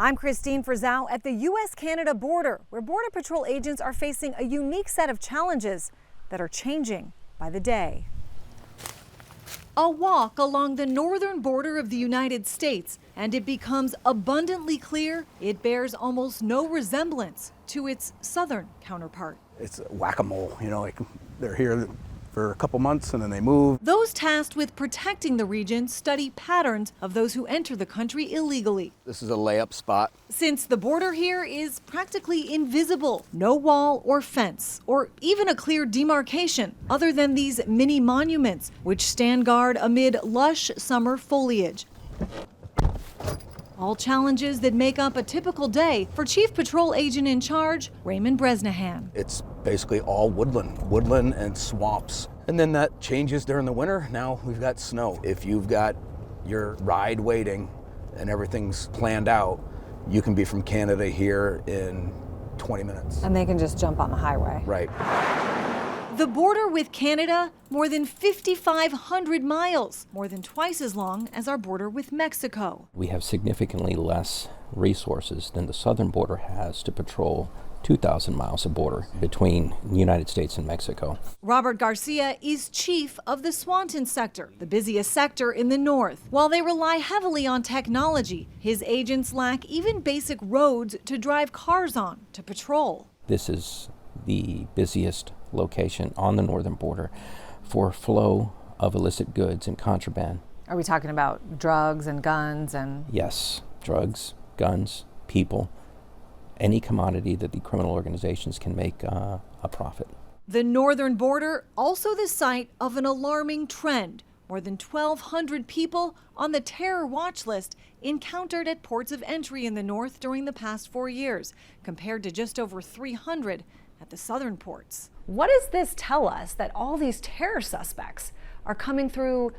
I'm Christine Frizzau at the U.S.-Canada border, where Border Patrol agents are facing a unique set of challenges that are changing by the day. A walk along the northern border of the United States, and it becomes abundantly clear it bears almost no resemblance to its southern counterpart. It's whack-a-mole, like they're here for a couple months and then they move. Those tasked with protecting the region study patterns of those who enter the country illegally. This is a layup spot. Since the border here is practically invisible, no wall or fence, or even a clear demarcation, other than these mini monuments, which stand guard amid lush summer foliage. All challenges that make up a typical day for Chief Patrol Agent in Charge, Raymond Bresnahan. It's basically all woodland and swamps. And then that changes during the winter. Now we've got snow. If you've got your ride waiting and everything's planned out, you can be from Canada here in 20 minutes. And they can just jump on the highway. Right. The border with Canada, more than 5,500 miles, more than twice as long as our border with Mexico. We have significantly less resources than the southern border has to patrol 2,000 miles of border between the United States and Mexico. Robert Garcia is chief of the Swanton sector, the busiest sector in the north. While they rely heavily on technology, his agents lack even basic roads to drive cars on to patrol. This is the busiest location on the northern border for flow of illicit goods and contraband. Are we talking about drugs and guns and? Yes, drugs, guns, people, any commodity that the criminal organizations can make a profit. The northern border, also the site of an alarming trend. More than 1,200 people on the terror watch list encountered at ports of entry in the north during the past 4 years, compared to just over 300 at the southern ports. What does this tell us that all these terror suspects are coming through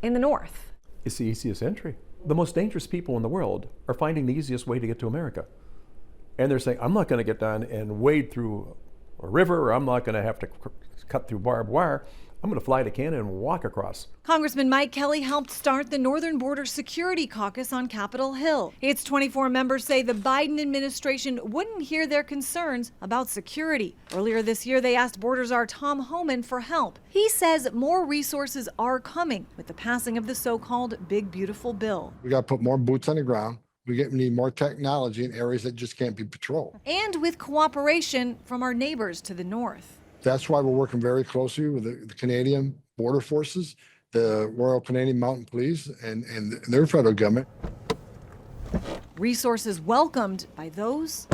in the north? It's the easiest entry. The most dangerous people in the world are finding the easiest way to get to America. And they're saying, I'm not going to get down and wade through a river, or I'm not going to have to cut through barbed wire. I'm going to fly to Canada and walk across. Congressman Mike Kelly helped start the Northern Border Security Caucus on Capitol Hill. Its 24 members say the Biden administration wouldn't hear their concerns about security. Earlier this year, they asked Border Czar Tom Homan for help. He says more resources are coming with the passing of the so-called Big Beautiful Bill. We got to put more boots on the ground. We need more technology in areas that just can't be patrolled. And with cooperation from our neighbors to the north. That's why we're working very closely with the Canadian Border Forces, the Royal Canadian Mounted Police, and their federal government. Resources welcomed by those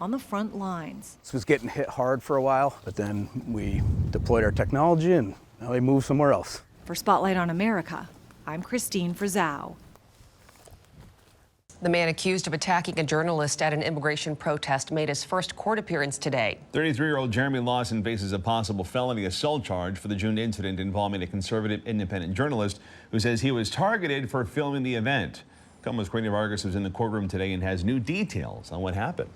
on the front lines. This was getting hit hard for a while, but then we deployed our technology and now they moved somewhere else. For Spotlight on America, I'm Christine Frizzau. The man accused of attacking a journalist at an immigration protest made his first court appearance today. 33-year-old Jeremy Lawson faces a possible felony assault charge for the June incident involving a conservative independent journalist who says he was targeted for filming the event. KOMO's Karina Vargas was in the courtroom today and has new details on what happened.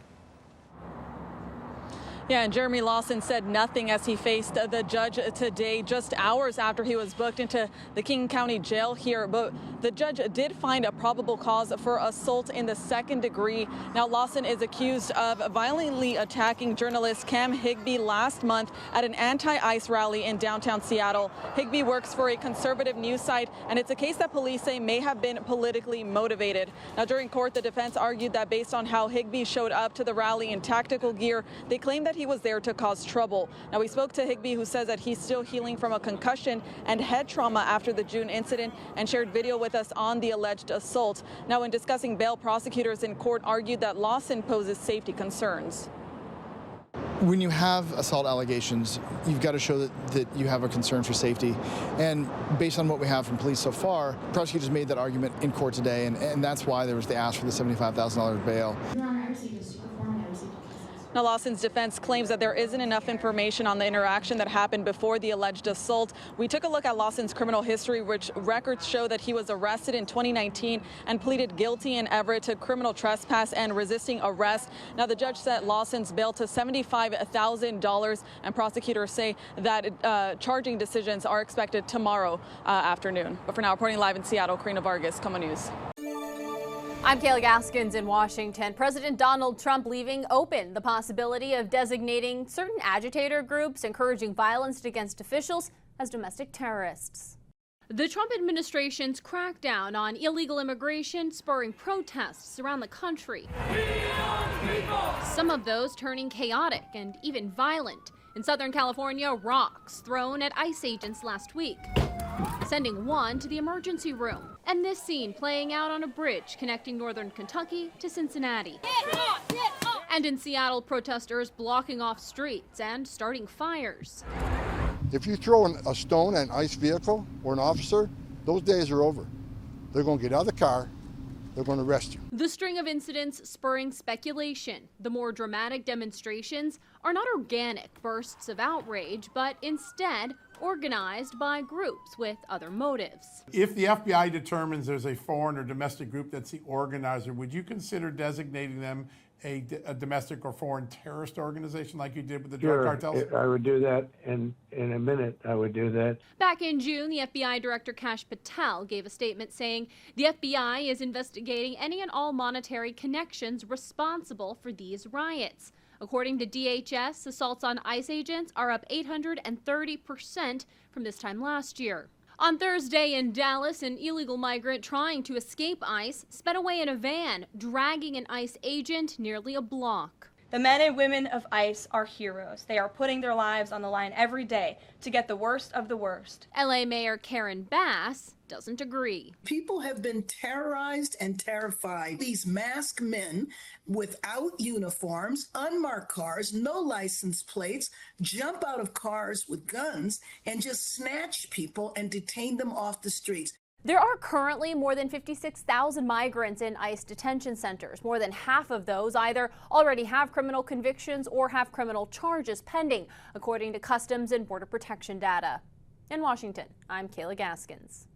Yeah, and Jeremy Lawson said nothing as he faced the judge today, just hours after he was booked into the King County Jail here. But the judge did find a probable cause for assault in the second degree. Now, Lawson is accused of violently attacking journalist Cam Higbee last month at an anti-ICE rally in downtown Seattle. Higbee works for a conservative news site, and it's a case that police say may have been politically motivated. Now, during court, the defense argued that based on how Higbee showed up to the rally in tactical gear, they claimed that he was there to cause trouble. Now, we spoke to Higbee, who says that he's still healing from a concussion and head trauma after the June incident, and shared video with us on the alleged assault. Now, in discussing bail, prosecutors in court argued that Lawson poses safety concerns. When you have assault allegations, you've got to show that you have a concern for safety. And based on what we have from police so far, prosecutors made that argument in court today, and that's why there was the ask for the $75,000 bail. Now, Lawson's defense claims that there isn't enough information on the interaction that happened before the alleged assault. We took a look at Lawson's criminal history, which records show that he was arrested in 2019 and pleaded guilty in Everett to criminal trespass and resisting arrest. Now, the judge set Lawson's bail to $75,000, and prosecutors say that charging decisions are expected tomorrow afternoon. But for now, reporting live in Seattle, Karina Vargas, KOMO News. I'm Kayla Gaskins in Washington. President Donald Trump leaving open the possibility of designating certain agitator groups encouraging violence against officials as domestic terrorists. The Trump administration's crackdown on illegal immigration spurring protests around the country. Some of those turning chaotic and even violent. In Southern California, rocks thrown at ICE agents last week, sending one to the emergency room. And this scene playing out on a bridge connecting northern Kentucky to Cincinnati. And in Seattle, protesters blocking off streets and starting fires. If you throw a stone at an ICE vehicle or an officer, those days are over. They're going to get out of the car. They're going to arrest you. The string of incidents spurring speculation. The more dramatic demonstrations are not organic bursts of outrage, but instead organized by groups with other motives. If the FBI determines there's a foreign or domestic group that's the organizer, would you consider designating them a domestic or foreign terrorist organization like you did with the drug cartels? I would do that in a minute. I would do that. Back in June, the FBI Director Kash Patel gave a statement saying the FBI is investigating any and all monetary connections responsible for these riots. According to DHS, assaults on ICE agents are up 830% from this time last year. On Thursday in Dallas, an illegal migrant trying to escape ICE sped away in a van, dragging an ICE agent nearly a block. The men and women of ICE are heroes. They are putting their lives on the line every day to get the worst of the worst. LA Mayor Karen Bass doesn't agree. People have been terrorized and terrified. These masked men without uniforms, unmarked cars, no license plates, jump out of cars with guns and just snatch people and detain them off the streets. There are currently more than 56,000 migrants in ICE detention centers. More than half of those either already have criminal convictions or have criminal charges pending, according to Customs and Border Protection data. In Washington, I'm Kayla Gaskins.